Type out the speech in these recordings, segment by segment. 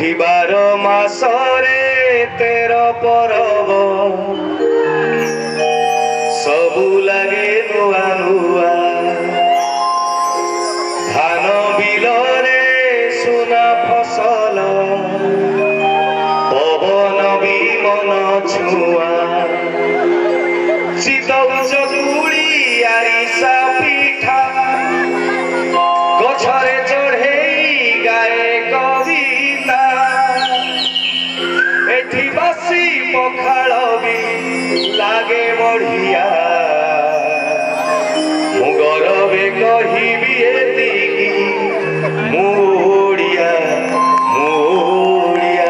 एठी 12 मासरे 13 परब सबु लगे नुआ नुआ धान बिलरे सुना फसल पवन भी मन छुआ चितौ चकुड़ी आरिसा पिठा गछरे चढ़े गाए कविता एठी बसी पखाल भी लागे बढ़िया मु गौरवे कहिबी एतिकी मुड़िया मुड़िया।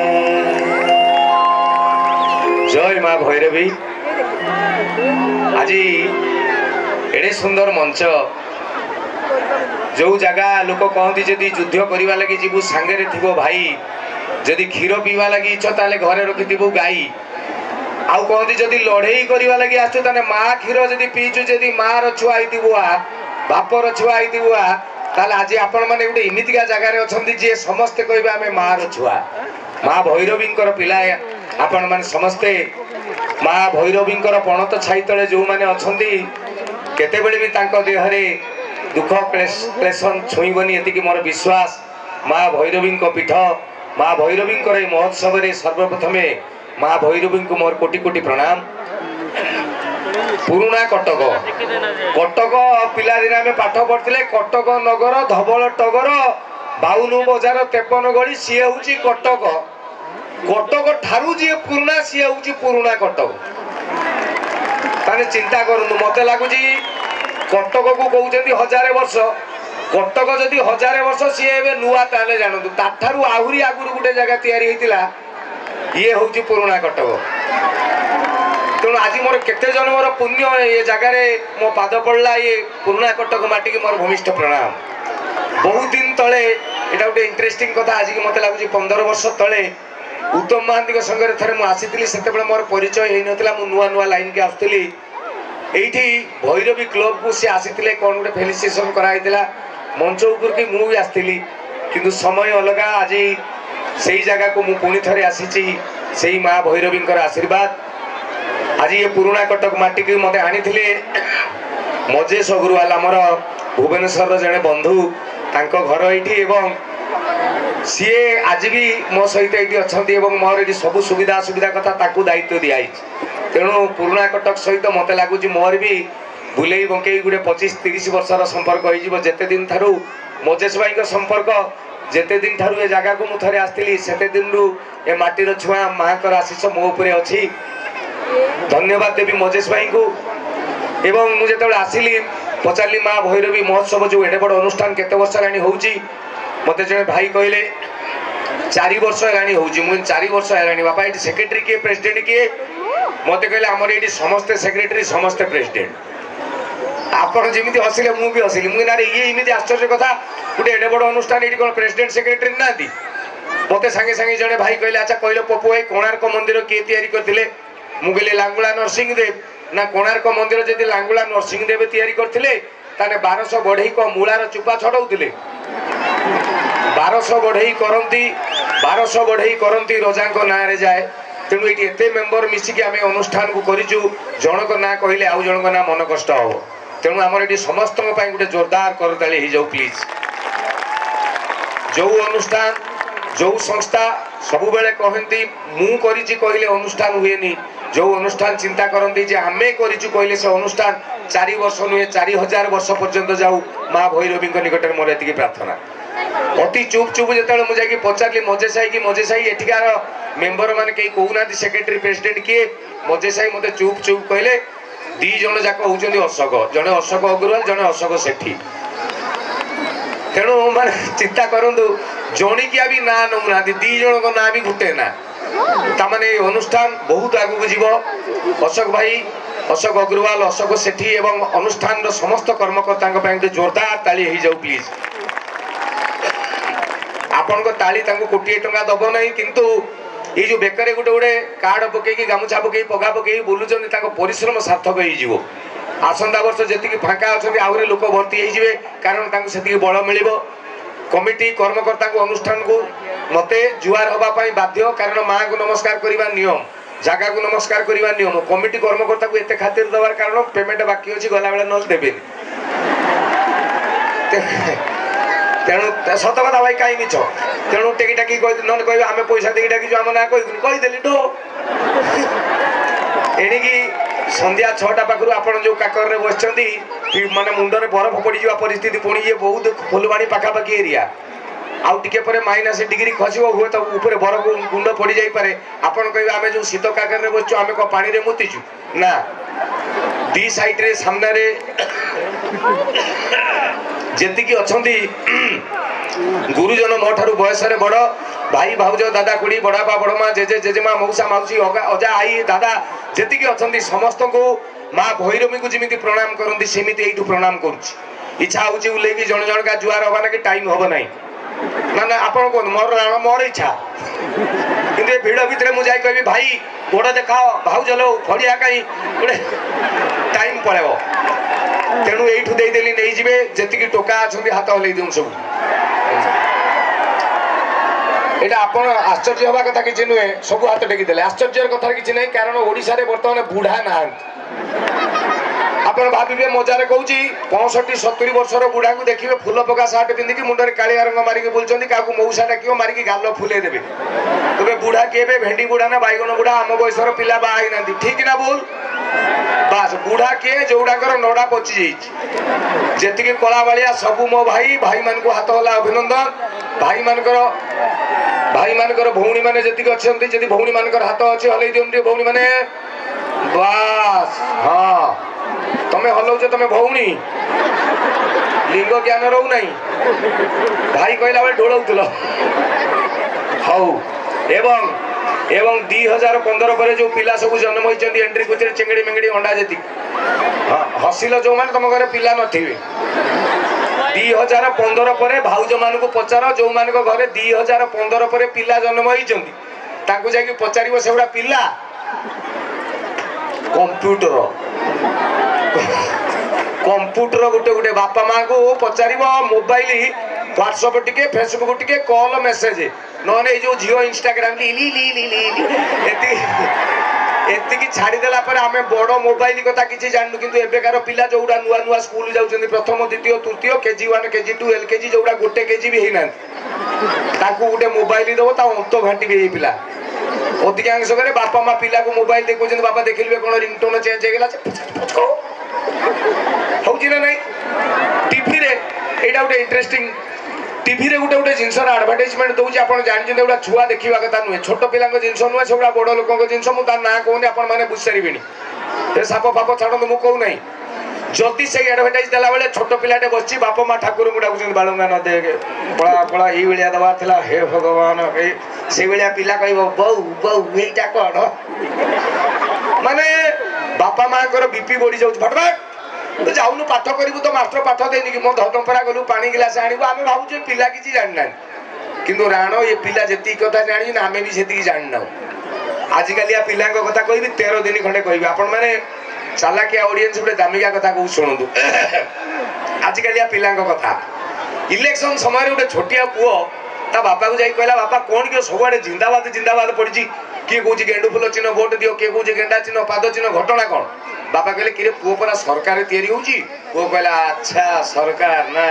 जय माँ भैरवी। आज एडे सुंदर मंच जो जगह लोक कहती जदि युद्ध करवा लगी जीवु सांगे थी भाई जदि क्षीर पीवा लगी इच्छ ताले घरे रखी गाई आउ कहती जदि लड़े करवा लगी आसु ताने माँ क्षीर जदि पीचु जदि माँ छुआ बापर छुआ ताले आज आपण मैंने गोटे इमितिका जगार अच्छा जी समस्ते कहे आम माँ छुआ माँ भैरवी पिला आपण मैंने समस्ते माँ भैरवी पणत छाई तले जो मैंने अच्छा केते भी देहरे दुख क्लेशन छुईबनी एति मोर विश्वास। माँ भैरवी पीठ माँ भैरवी महोत्सव रे सर्वप्रथम माँ भैरवी को मोर कोटि कोटि प्रणाम। पुराना कटक कटक पिला दिन आम पाठ पढ़ते कटक नगर धवल टगर 52 बजार 53 गली सी हूँ कटक कटक ठारू जी पुराना सी हूँ पुराना कटक ताने चिंता करूँ मत लगुच कटक को कहते 1000 वर्ष कटक जदि 1000 वर्ष सी ए नुआ ताले जानतु ताठारू आहुरी आगुरी गोटे जगह तैयारी होइतिला ये हूँ पुराना कटक। तेणु आज मोर केते जन्मर पुण्य ये जगार मो पाद पड़ला ये पुराना कटक माटी की मोर भूमिष्ठ प्रणाम। बहुत दिन तले एटा गोटे इंटरेस्टिंग कथा आज की मत लगुच 15 वर्ष तले उत्तम महांती संगे थे मुझे आसी से मोर परिचय हो नाला मु नुआ नुआ लाइन के आसुली एठी भैरवी क्लब को सी आसी कौन गोटे फेलिसिएसन कराइला मंच उपर की मु भी आसती किंतु समय अलग आज से जगह को मु पुणी थे आसी से माँ भैरवी आशीर्वाद आज ये पुराना कटक माटी की मत आनी मजेश अग्रवाल आमर भुवनेश्वर जड़े बंधु तांको घर ये सी आज भी मो सहित ये अच्छा मोर ये सब सुविधा सुविधा कथा ताकू दायित्व दिखाई तेणु पुराना कटक सहित मत लगुच मोर भी बुले बंकई गोटे 25-30 वर्षर संपर्क होते दिन ठारू मजेश भाई संपर्क जेते दिन ठारू ए जगह को मुझे आसती से दिन रु ए माटीर छुआ माँ का आशीष मो उपरे अच्छी धन्यवाद देवी मजेश भाई को। एवं मुझे आसिली पचारि माँ भैरवी महोत्सव जो एडे बड़ अनुष्ठान केते वर्ष हेलानी होउची मते जने भाई कहले 4 वर्ष हेलानी होउची मु 4 वर्ष हेलानी बापा ये सेक्रेटरी किए प्रेसिडेंट किए मते कहले हमर ये समस्त सेक्रेटरी समस्त प्रेसिडेंट आपण जेमिति हसिले मु भी हसिली मु ना ये इमिति आश्चर्य कथा गोटे एडे बड़ अनुष्ठान ये कोन प्रेसिडेंट सेक्रेटरी नादी मते संगे संगे जने भाई कहले अच्छा कहले पपु भाई कोणार्क मंदिर किए तैयारी करथिले मु कहले लांगुला नरसिंह देव ना कोणार्क मंदिर जदि लांगुला नरसिंह देव तैयारी करथिले ताने 1200 बढ़ई को मूलार चुपा छड़ौथिले 1200 बढ़ई करती रजा ना रे जाए तेणु ये एते मेंबर मिसिकी आम अनुष्ठान को करिचु जनक ना कहले आउ जनक ना मन कष्ट हम तेणु आमर ये समस्त गोटे जोरदार करताली हो जाऊ प्लीज। जो अनुष्ठान जो संस्था सब बेले कहती मु करिछि कहले अनुष्ठान हुएनी जो अनुष्ठान चिंता करती जे आमे करिछु कहले से अनुष्ठान 4 वर्ष नुहे 4000 वर्ष पर्यंत जाऊ माँ भैरवी निकट मोर एति प्रार्थना। अति चुप चुप जो मुझे पचारि मजेशाई एठिकार मेंबर मैंने कहीं कहूना सेक्रेटरी प्रेसिडेंट किए मजेशाई मत चुप चुप कहले 2 जन जाक होउछन्ती अशोक जड़े अशोक अग्रवाल जड़े अशोक सेठी तेणु माने चिंता करंतु जणिकिया भी ना नौना 2 जन ना भी गुटे ना तामाने अनुष्ठान बहुत आगू जीव अशोक भाई अशोक अग्रवाल अशोक सेठी एवं अनुष्ठान समस्त कर्मकर्ता जोरदार ताली हो जाऊ प्लीज। आपण को ताली कोटी टंका दब ना किंतु ये जो बेकर गोटे गोटे कार्ड पकई गामुछा पकई पगा पकई बुलूँ परिश्रम सार्थक हो आसंता वर्ष जी फाँका अच्छा आहरी लोक भर्ती हो कारण से बल मिल कमिटी कर्मकर्ता को अनुष्ठान को मते जुआर हवा बाध्य कारण माँ को नमस्कार करने नियम जगह को नमस्कार करने नियम कमिटी कर्मकर्ता को एत खातिर दबार कारण पेमेंट बाकी अच्छी गला बेला ना देवे तेणु सत कथा भाई कहीं मिछ तेणु टेकी टाकी न कह आम पैसा देकी डाकी आम ना कहीदेली डो एणिकी संध्या 6टा पाखु आपड़ जो काकर बस माने मुंडे बरफ पड़ जा परिस्थिति पुणी ये बहुत फुलवाणी पाखापाखि एरिया आउ टिके पर -1 डिग्री खसब हुए तो ऊपर बरफ गुंड पड़ जाई पारे आपण कहे आम जो शीत काकर बसचु आम कौन पानी मुतीचु ना दी साइड रे सामने रे जेतिकी अछंती गुरुजन मो ठारू बयस रे बड़ भाई भाउज दादा कुड़ी बड़ापा बड़मा जेजे जेजेमा मौसा माउसी अजा आई दादा जेतिकी अछंती समस्त को माँ भैरवी को जमी प्रणाम करती सेमती यू प्रणाम करुच्ची इच्छा हूँ उल्ले जन जन का जुआर हवा ना कि टाइम हम ना ना ना आप मोर राण मोर इच्छा कि भिड़ भितर मुझे कह भाई गोड़ देखाओ भाउज लो फड़िया कहीं गोटे टाइम पड़ेब तेणु यू देदेली नहीं जी जी टोका अच्छा हाथ हल्ई दिउँ सब यहाँ आप आश्चर्य हवा कथा किसी नुहे सब हाथ टेकीदे आश्चर्य कथा किसी ना कारण ओडिशा रे बर्तमान बुढ़ा ना आप भावे मजार कहूँ 65-70 वर्षर बुढ़ा को देखिए फुल पका सार्ट पिंधिक मुंडे कालिया रंग मारिक बुलूँ क्या मऊसा डाक मारिक गाल फुले देवे तेरे बुढ़ा किए भेंडी बुढ़ा ना बैगन बुढ़ा आम बयसर पिला बाई ना ठीक ना भूल बास बुढ़ा किए जोड़ाकर नड़ा पचि जी कला बालिया सबू मो भाई भाई मान हाथ हला अभिनंदन भाई मानकर भौणी मैंने जी अच्छा जी भौणी मान हाथ अच्छे हल्ई दिखाते भौणी मैंने बास हाँ तमें हलाउच तमें भौणी लिंग ज्ञान रो ना भाई कहला बेले ढोलाउल हौ एवं 2015 पर जो पिला सब जन्म होती एंट्री कुछ चेंगड़ी मेंगड़ी अंडा जी हसिल जो मैंने तुम घर पिला नी 2015 पर भाउज मान को पचार जो मान घरे 2015 पर पिला जन्म होती जाकि पचार से गुड़ा पिला कंप्यूटर कंप्यूटर गोटे गोटे बापा माँ को पचार मोबाइल व्हाट्सएप टिके फेसबुक टिके कॉल मेसेज नने जो झील इंस्टाग्राम एति छाड़देला आम बड़ मोबाइल कथा किसी जानू कि एबेकार पिला जोड़ा नुआ नुआ स्कूल जाऊँ प्रथम द्वितीय तृतीय KG 1 KG 2 LKG जोड़ा गोटे केजी भी होना गोटे मोबाइल दब अंत घाटी भी पिला अधिकांश बापा माँ पिला को मोबाइल देखुं बापा देखिए कौन रिंगटोन चेंज हो हूँ ना नहीं टीवी रे एटा गोटे इंटरेस्टिंग टीवी रे गोटे गोटे जिनसर एडवर्टाइजमेंट दूसरी आप जानते गोटा छुआ देखा कथा नुहे छोट पिला जिनस नुहे से बड़ लोक जिनस मुझे ना कहूनी आपने बुझीसारे साप फाप छाड़ू मुझे कहूना जदि से एडवर्टाइज देला बेले छोट पिलाटे बस बापा माँ ठाकुर को डाकुं बालुंगा न दे पड़ा पड़ा ये दबार था हे भगवान से पिला कह बऊ बऊ यहीटा कौन माने बापा माँ बीपी बढ़ी जाऊँ फटफट तो जाऊनु पाठ करू तो मास्टर पाठ देनी कि मो धटंपरा गलु पानी गिलास आणबू आम भावुँ पिला किसी जाना किंतु राण ये पिला जी कथा जानी आम भी से जाना आजिकल पिला कथा कह 13 दिन खंडे कह आपण मैंने चालाकिया ऑडियंस गोटे दामिका कथा कहूँ शुणु आजिकल पिला कथा इलेक्शन समय गोटे छोटिया पुओ ता बापा को जाई कहला बापा कौन किए सबुआड़े जिंदाबाद जिंदाबाद पड़ी किए कौन गेंडु फुल चिन्ह भोट दियो किए कौन गेंडा चिन्ह पाद चिन्ह घटना कौन बापा कहले कि पुओ परा सरकार तैयारी होची पुओ कहला अच्छा सरकार ना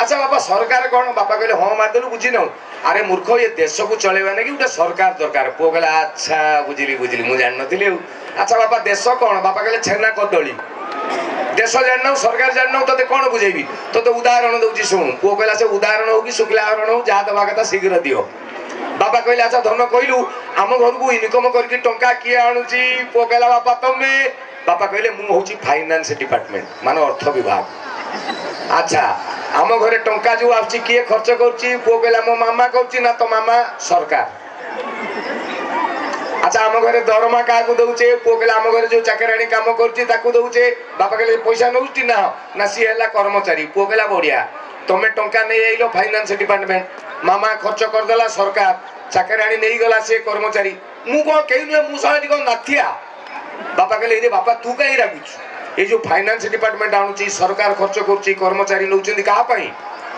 अच्छा बापा सरकार कौन बापा कहले हाँ मारदेलु बुझी न अरे मूर्ख ये देश को चलेबा ना कि गोटे सरकार दरकार पुओ कहला अच्छा बुझिली बुझिली मु जान नथिले अच्छा बापा देश कौन बापा कहले छेना कदली देश जानना सरकार जानना तो कौन बुझेबी तो उदाहरण दूसरी शुणु पुओ कहला से उदाहरण हो कि शुक्लाहरण हो जहाँ दवा कथा शीघ्र दियो बापा कहले अच्छा धन कहलु आम घर को इनकम करके टंका किए आणुची पुओ कहला बापा तमे बापा कहले मु होची फाइनेंस डिपार्टमेंट मान अर्थ विभाग अच्छा आम घरे टंका जो आछि किए खर्च करछि पुओ कहला मो मामा करछि ना तो मामा सरकार अच्छा आम घरे दरमा क्या दौचे पुओ कहला आम घरे जो चाकराणी काम करछि ताकू दौचे बापा कहले पैसा नौछि ना ना सी हैला कर्मचारी पुओ कहला बढ़िया तमे टंका नहीं आइलो फाइनेंस डिपार्टमेंट मामा खर्च करदेला सरकार चाकराणी नहीं गला से कर्मचारी मु कौन कही नुहे मु साथी कौन नाथिया बापा कहले रे बापा तू कहीं रागुच ये जो फाइनेंस डिपार्टमेंट आणुची सरकार खर्च करुच्ची कर्मचारी नौचंदी कहा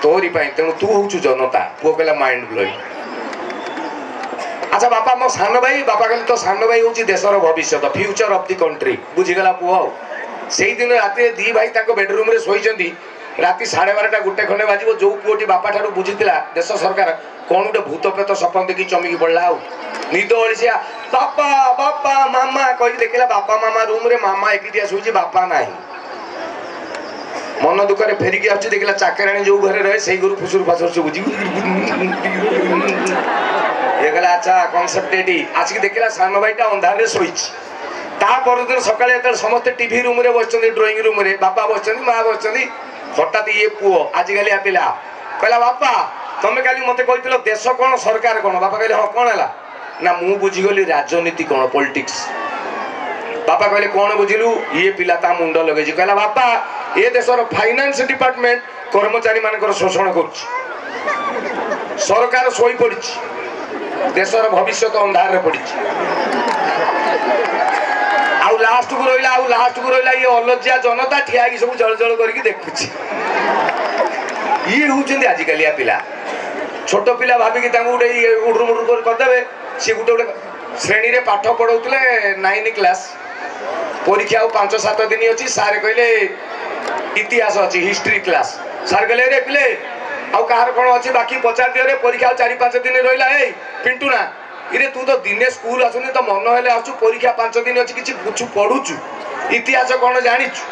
तोरी तेणु तू हूँ जनता पुओ कहला माइंड ब्लोइंग अच्छा बापा मो सान भाई बापा कहले तो सान भाई हूँ देशर भविष्य फ्यूचर ऑफ द कंट्री बुझीगला पुओ से दिन राति दी भाई बेडरूम रे शोई राति 12:30 गुटे खंडे बाजिबो जो पुओटी बापा ठारू बुझीतिला देश सरकार कौन गोटे भूत प्रेत सपन देखी चमकी पड़ला आउ निद ओळिसिया बापा बापा मामा कहि देखिला बापा मामा रूम रे मामा एकिटिया सुजी बापा नाही मन दुख फेरिकी आछी देखिला चाकराणी जो घरे रहे से गुरु फुसुर फासुर से बुझी ये गला अच्छा कांसेप्ट एटी आसिक देखिला सान भाईटा अंधार रे सोईची ता परदिन सकाळे एत समस्त टीवी रूम रे बसचंदी ड्राइंग रूम रे बापा बसचंदी मां बसचंदी हठात ये पुओ आजिकाली पिला कहला बापा तमे काली मते कहितलो देश कोन सरकार कोन बापा कहले हां कोन हला ना मु बुझीगली राजनीति कोन पॉलिटिक्स बापा कहले कोन बुझिलु ये पिला ता मुंड लगेजी कहला बापा ये देशर फाइनेंस डिपार्टमेंट कर्मचारी मानकर शोषण करछि सरकार सोई पड़िछि देशर भविष्य तो अंधार रे पड़िछि आउ लास्ट को रहिला ये अलज्जा जनता ठिया की सब जल जल करके देखुछि ये होउछन्ती आजिकाली पिला छोट पिला भाबी कि तांगु उडे उडुर मुडुर कर देबे से गुटे गुटे श्रेणी रे पाठ पढौतले 9 क्लास परीक्षा 5-7 दिन अछि सारे कहले इतिहास अछि हिस्ट्री क्लास सार कहले रे पिले आउ कहार कोन अछि बाकी पचार दियो रे परीक्षा 4-5 दिन रहिला ए पिंटू ना इरे तू तो दिने स्कूल आसुनी तो मन हेले आसु परीक्षा 5 दिन अछि किछि कुछ पढुछु इतिहास कोन जानिछु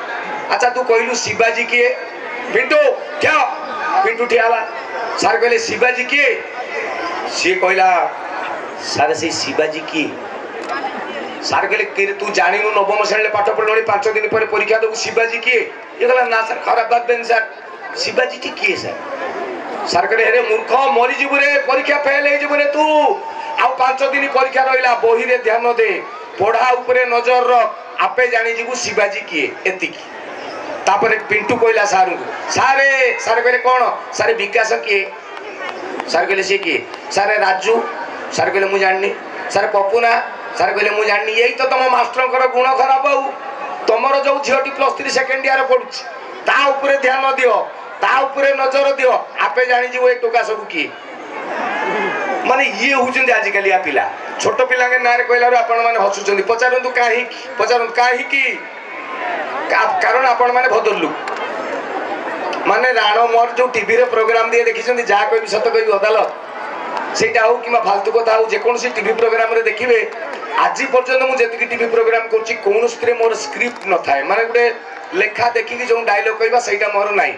अच्छा तू कहलु शिवाजी के पिंटू क्या पिंटू ठियाला सार कहले शिवाजी के सी कहला सारे से शिवाजी की सार कहले के तू जानिनु नवम श्रेणी पाठ पढलणी 5 दिन पर परीक्षा दउ शिवाजी के ये कहला ना सर खराब बात बेन सर शिवाजी की किए सर सर कहले अरे मूर्ख मरि जिबु रे परीक्षा फेल हे जिबु रे तू आ 5 दिन परीक्षा रहिला बही रे ध्यान दे पढ़ा ऊपर नजर रख आपे जानि जिबु शिवाजी किए एतिकी तापरे पिंटू कहला सारू सारे सारे कहले कोन सारे विकास किए सारे कहले से किए सारे राजू सारे कहले मु जाननी सारे पपुना सारे कहले मु जाननी यही तो तम मास्टर कर गुण खराब आउ तमरो जो झियोटी +3 सेकंड ईयर पढुछ ता ऊपर ध्यान दियो ता ऊपर नजर दियो आपे जानि जिवो ए टोका सब की माने ये होउछन आजिकाली पिला छोट पिला के नारे कहला आपण माने हसुछन पचारंतु काहे की कारण आपण माने भदरलु माने राणो मोर जो टीवी रे प्रोग्राम दिए देखिछन जा कहबी सत कहबी अदालत सेटा हो किमा फालतू कथा हो जे कोनसी टीवी प्रोग्राम रे देखिबे आज पर्यंत मु जेतिकी टीवी प्रोग्राम करछि कोनोस्त्रे मोर स्क्रिप्ट न थाए माने गुटे लेखा देखि जो डायलॉग कहबा सेटा मोर नाही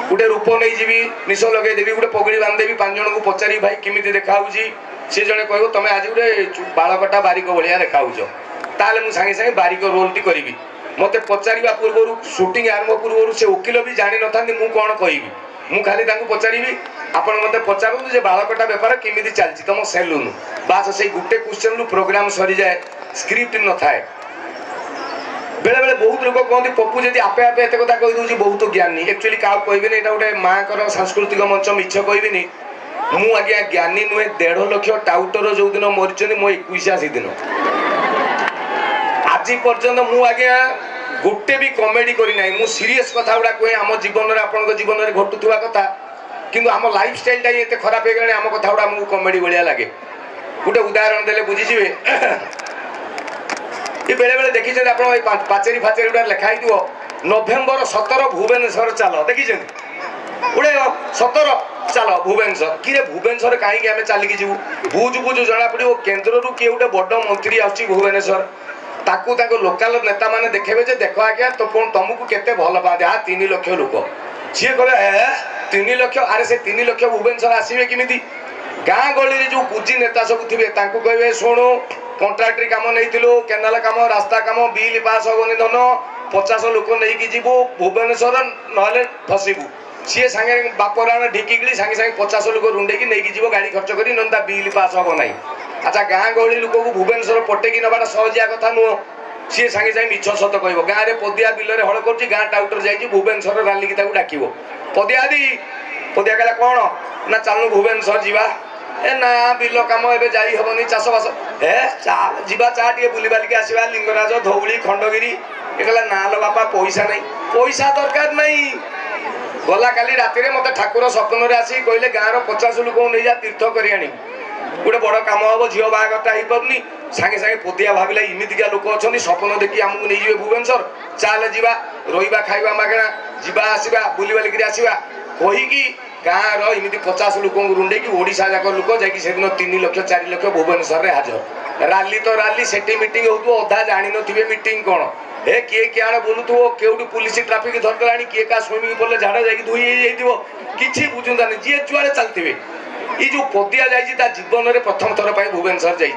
गुटे रूप नहीं जीवी निश लगे देवी गुटे पगड़ी बांध देवी 5 जन को पचारि भाई किमिति देखा होउजी से जने कहबो तमे आज गुटे बालकटा बारिक भलिया देखा होउजो ताले मु संगे संगे बारिक रोल टी करबी मते पचारिबा पूर्वरु शूटिंग आरंभ पूर्वरु से वकील भी जानि नथांदी मु कोन कहबी मु खाली तांको पचारिबी आपण मते पचारु जे बालकटा व्यापार किमिति चलछि तम सेलून बास से गुटे क्वेश्चन रु प्रोग्राम सरी जाए स्क्रिप्ट न थाए बेले बेले बहुत लोग कहते पप्पू जदि आपे आपे एत कथा कहि दउछि बहुत ज्ञानी एक्चुअली का कहबेनी एटा गोटे मां कर सांस्कृतिक मंच मिछ कहबेनी मु आज्ञा ज्ञानी नुहे 1.5 लाख टाउटर जो दिन मरिचंदी मो 21 दिन आज पर्यंत मु आज्ञा गोटे भी कॉमेडी करी नाही मु सीरियस कथा उडा कहे हम जीवन रे आपन जीवन रे घटुथुवा कथा किंतु हम लाइफ स्टाइल टा एते खराब हे गले हम कथा उडा मु कॉमेडी बलिया लागे गोटे उदाहरण देले बुझी जिवे ये बेले बेले देखी जने आपण पाचेरी फाचेरी उडा लिखाई दियो नवेम्बर 17 भुवनेश्वर चलो देखी जने उडे 17 चलो भुवनेश्वर किरे भुवनेश्वर काहे कि हमें चली की जीवु बुझ बुझ जणा पड़ियो केंद्र रु के उडे बड मंत्री आछि भुवनेश्वर ताकू ताको लोकल नेता माने देखेबे जे देखो आज्ञा तो कोन तुमको केते भल पादे आ 3 लाख लोक सी कहले ए 3 लाख अरे से 3 लाख भुवनेश्वर आसीबे किमिति गाँ गली रे जो पूजी नेता सब थिबे ताकू कहबे सुनो कॉन्ट्रैक्टरी काम नैतिलु केनाल काम रास्ता काम बिल पास होनी धन 50 लोक नहीं जीवु भुवनेश्वर नहले फसबू सी सांगे बापराण ढिकी सांगे सांगे 50 लोक रुंडे की नहीं जीव गाड़ी खर्च करी नंदा बिल पास हम ना अच्छा गाँ गहली लोक को भुवनेश्वर पटेकी नवाटा सहजिया कथा नुह सी सांगे सांगे मिछ सत कह गाँव में पदिया बिल हल कर गाँ टाउटर जाइए भुवनेश्वर राली की डाक पदिया दी पदिया कहला कौन ना चलू भुवनेश्वर जीवा ए ना बिल कम ए जाई हबनी चाष बास ए चाल जीवा चा टे बुली बालिक आसवा लिंगराज धौली खंडगिरी ये कहला ना लो बापा पैसा नहीं पैसा दरकार नहीं गला काली राति रे मते ठाकुर स्वप्न रे आसी कहले गाँव 50 लोक नहीं जा तीर्थ करी आनी गोटे बड़ कम हम झील बाहरटा हो पार्नि सागे सागे पदिया भाविला इमितिका लोक अच्छा सपन देखिए आमको नहीं भुवनेश्वर चाल जा रहा खाଇବା मागणा जा आसवा बुली बालिक आसवा कहीकि गाँव रमती 50 लोक रुंडे ओडिशा जाक लोक जादिन 3 लाख 4 लाख भुवनेश्वर हाजर राली तो राली से मीटिंग हो अधा जान थे मीटिंग कौन हे किए क्या बोलुव केउटी पुलिस ट्राफिक धरदेला किए का स्विमिंग पूल झाड़ जा धोई कि बुझुता नहीं जी जुआड़े चलते ये जो पदिया जा जीवन में प्रथम थर पर भुवनेश्वर जा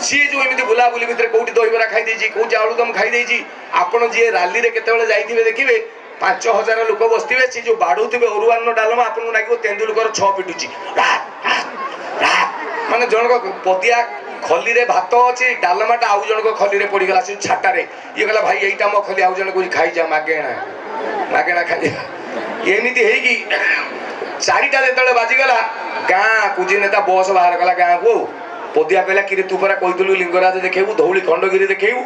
सी जो एमती बुलाबुली भितर कौटी दहीबरा खाई कौटी आलुदम खाई आपड़ जी राली में केतवे जाइए देखिए 5000 लोक बसते सी जो बाढ़ुवे अरुआन्न डालमा आपको लगे तेंदुलकर 6 पिटुची माने जनक पदिया खली रे भात अच्छी डालमाटा आउ जनक खली रे पड़गला से छाटारे ये कहला भाई यहीटा मो खली आउ जन को खाई जा मागेणा मागेणा खाई एमती है 4टा जो बाजिगला गाँ कुजी नेता बस बाहर कला गाँ को पदिया कहला कि तू परा कहलु लिंगराज देखेबू धौली खंडगिरी देखेबू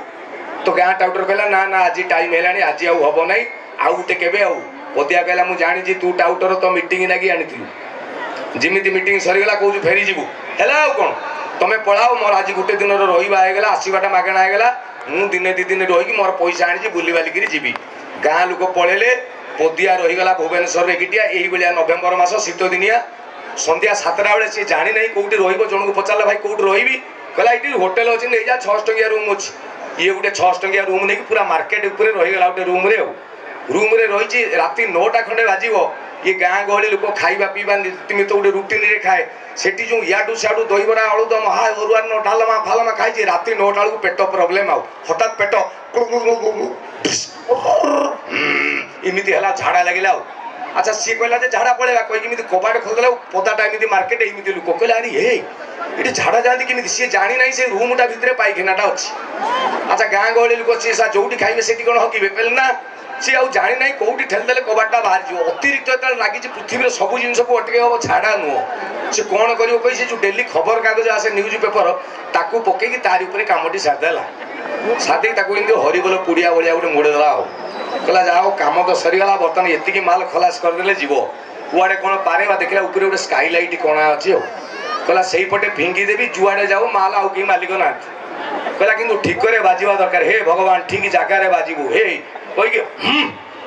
तो गाँ टाउटर कहला ना ना आज टाइम है आज आउ हम ना आउ गोटे केबे आउ पदिया कहला मु जानी तू टाउटर तो मीटिंग नागी आनी जिमिति मीटिंग सरीगला कौन फेरी जीवु है कौन तुम पलाओ मोर आज गोटे दिन रहा आसवाटा मागणा होगा मु दिने 2 दिन रही मोर पैसा आनी बुली बालिक जी गाँ लोक पलैले पदिया रहीगला भुवनेश्वर एकिटिया यही नवेम्बर मास शीत दिनिया संध्या 7टा बेले सी जानी ना कौटी रन को पचारा भाई कौटी रही कहला ये होटेल अच्छी नहीं जा 600 टंकिया रूम अच्छी ये गोटे 600 टंकिया रूम नहीं पूरा मार्केट ऊपर रहीगला गोटे रूम रे रही राति 9टा खंडे बाजिब ये गाँ गहली लोक खाଇବା पीवा नीतिमित गोटे रुटीन रे खाए सेठी जो याडू सियाडू दहीबरा आलुदम हाय अरुआन्न डालमा फालमा खाई राति 9टा बेलू पेट प्रोब्लेम आउ हठात पेट इमिति है झाड़ा लगे अच्छा सी कहला झाड़ा पड़ेगा कहीं कबाट खोलदेला पदाटा एमती मार्केट एमती लोक कहले अरे हे ये झाड़ा जाती केमी सी जानी ना से रूमटा भितर पाइखानाटा अच्छी अच्छा गाँ गहली लोक सी जो खाइबे से कौन हकबे कहले ना सी आउ जानी ना कौटी ठेलदेले कबाटा बाहर जो अतिरिक्त जो लगी पृथ्वी सब जिन को अटके हम झाड़ा नुह से कौन कर कही से जो डेली खबर कागज आसे न्यूज पेपर ताकू पकईकि तारी ऊपर कामटी सारिदेला सादे हरिबोल पुड़िया भाया गोटे मोड़देला हो कहला जाओ काम तो सरीगला बर्तमान ये माल खलास करदे जीव कुआड़े कौन पारे देखला ऊपर गोटे स्काई लाइट कणा अच्छी कहला से पटे फिंगी देवी जुआड़े जाओ माल आउ कहीं मालिक ना कहला कि ठीक बाजिबा दरकार हे भगवान ठीक जगार बाजिबू हे कहीकि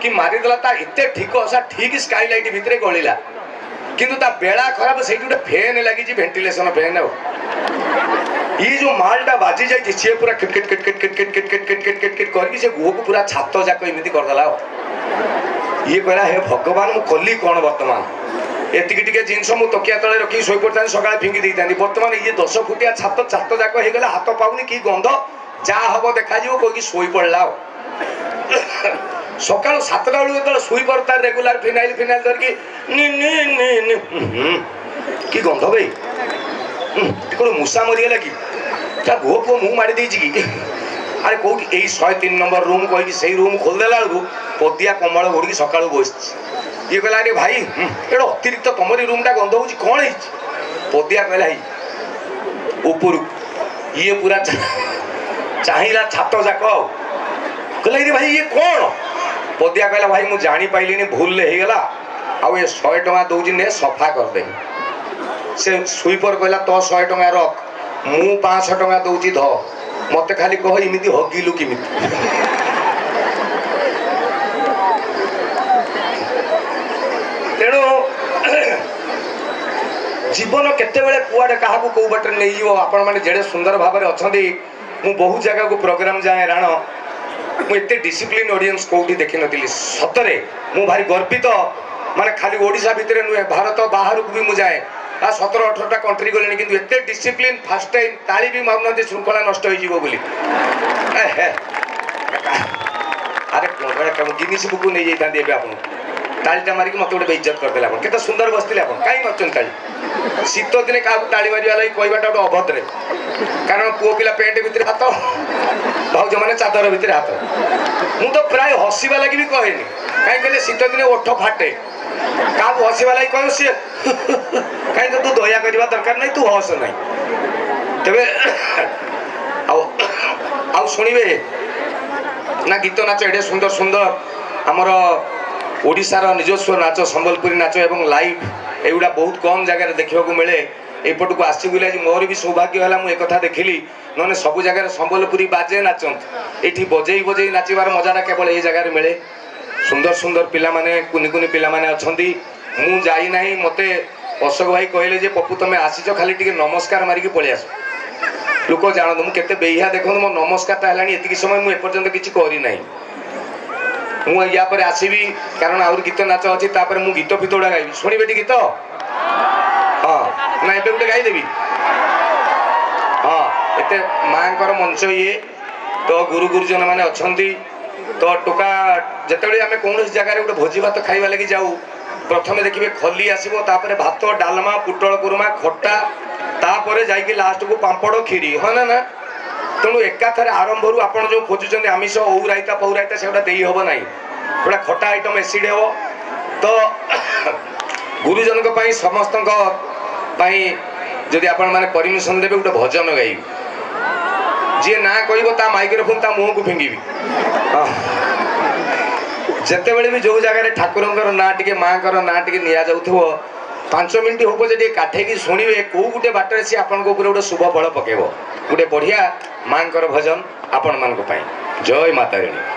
कि मारिदेला ता एते ठीक आशा ठीक स्काई लाइट भितर गलिला किंतु ता बेड़ा खराब से गोटे फैन लगी वेंटिलेशन फैन ये जो मालटा बाजी जाए सी पूरा किटकिट किटकिट किटकिट किटकिट किटकिट किटकिट करके से गुह को पूरा छात जाक एमती करदेला ये कहला हे भगवान मु कली कौन बर्तमान एतिक जिनस मु तकिया तले रखी शोई पड़ता सकाଳେ फिंगी देता बर्तमान ये 10 फुटिया छात जाक होगा हाथ पाऊनी कि गंध जहाँ हम देखा कहीं शोई पड़ा सकाल 7टा बेलू जो शुई पड़ता रेगुलार फिनाइल फिनाइल धरिकी कि गंध भाई कौन मूसा मरीगला कि गुह पुह मुँह मारी कि अरे कौटी यही 103 नंबर रूम कही से रूम खोलदेला बेलू पदिया कमल घोड़ी सका बस ये कहला अरे भाई ये अतिरिक्त तुमरी रूमटा गंध हो कौन है पदिया कहला ऊपर ये पूरा चाहिला छात जाक कहला ये भाई ये कौन पदिया कहला भाई मुझे जानी पाइलिनी भूल होगला आउ ये 100 टंका दौर ने सफा करदे से स्वीपर कहला तो 100 टंका रख मु 500 टंका दौची ध मत खाली कह इमिति हगिलु किमिति तेणु जीवन केतेबेले कुआडे काहाकू कौ बाटे नहीं जीवो आपण माने जेडे सुंदर भाव में अच्छा मु बहुत जगह को प्रोग्राम जाए राण मुझे डिसिप्लिन ऑडियंस कौटी देखी नी सतरे मु भारी गर्वित माने खाली ओडिशा भितर नुहे भारत बाहर को भी मुझे जाए 17-18टा कंट्री गले कि एत डिसिप्लिन फास्ट टाइम ताली भी मारूना श्रृंखला नष्ट हो बोली अरे गिनीस बुक नहीं जाते आप तालीटा मारिक मत गोटे बेइज्जत करदे केते सुंदर बसते कहीं मार्चन ताली शीत दिन क्या ताली मारिया लगी कहवाटा गोटे अभद्रे कारण पुओ पिला पेंट भितर हाथ भाज मैंने चादर भितर हाथ मु तो प्राय हसवा लगी भी कहेनी कहीं कहले शीत दिन ओठ फाटे क्या हसवा लगी कह सी कहीं तू दया करवा दरकार नहीं तू हस ना तेरे शुणे ना गीत नाच एडे सुंदर सुंदर आमर ओडिशार निजस्व नाच संबलपुरी नाच एवं लाइव एगुड़ा बहुत कम जगह देखा मिले एपटू आसी बोले आज मोर भी सौभाग्य है मुझे कथा देखिली ना सब जगह संबलपुरी बाजे नाचत ये बजे बजे नाचबार मजाटा केवल ये जगार मिले सुंदर सुंदर पिला माने कुनी कुनी पिला माने अछंती मु जाई नाही मते अशोक भाई कहले जे पप्पू तुम आसीच खाली टिके नमस्कार मारिकी पळि आस लोक जानत मु केते बेहिया देखो मो नमस्कारटा हलानी एतिकी समय मु एपर्यंत किछि करी नाही मु या पर आसीबी कारण आउर गीत नाच अछि तापर मु गीत फितोडा गाइबी सुनी बेटी गीत हां ना एबे गुटे गाई देबी हां एते मांकर मंच ये तो गुरु गुरुजन माने अछंती तो टोका जिते आम कौन जगह गोटे भोजी भात खाइबा लगी जाऊ प्रथम देखिए खली आसो तापर भात डालमा पुटल कुरमा खट्टा तापर जाइए लास्ट को पांपड़ खीरी हाँ ना ना तेणु एकाथरे आरंभ रू आप जो खोजुंट आमिष औ रायता पौ रायता से हम ना गोटा खट्टा आइटम एसिड हे तो गुरुजन समस्त जदि आपण मैंने परमिशन देवे गोटे भजन गाइबी जी ना कह माइक्रोफोन ता मुँह को फिंगिबी जिते बड़े भी जो जगह ठाकुर ना टे माँ ना टे नि जाऊ 5 मिनट हम पचे काठेकी शुणे कौ गोटे बाटर सी आप गोटे शुभ फल पकेब गोटे बढ़िया माँ भजन आपण मान जय माता रानी।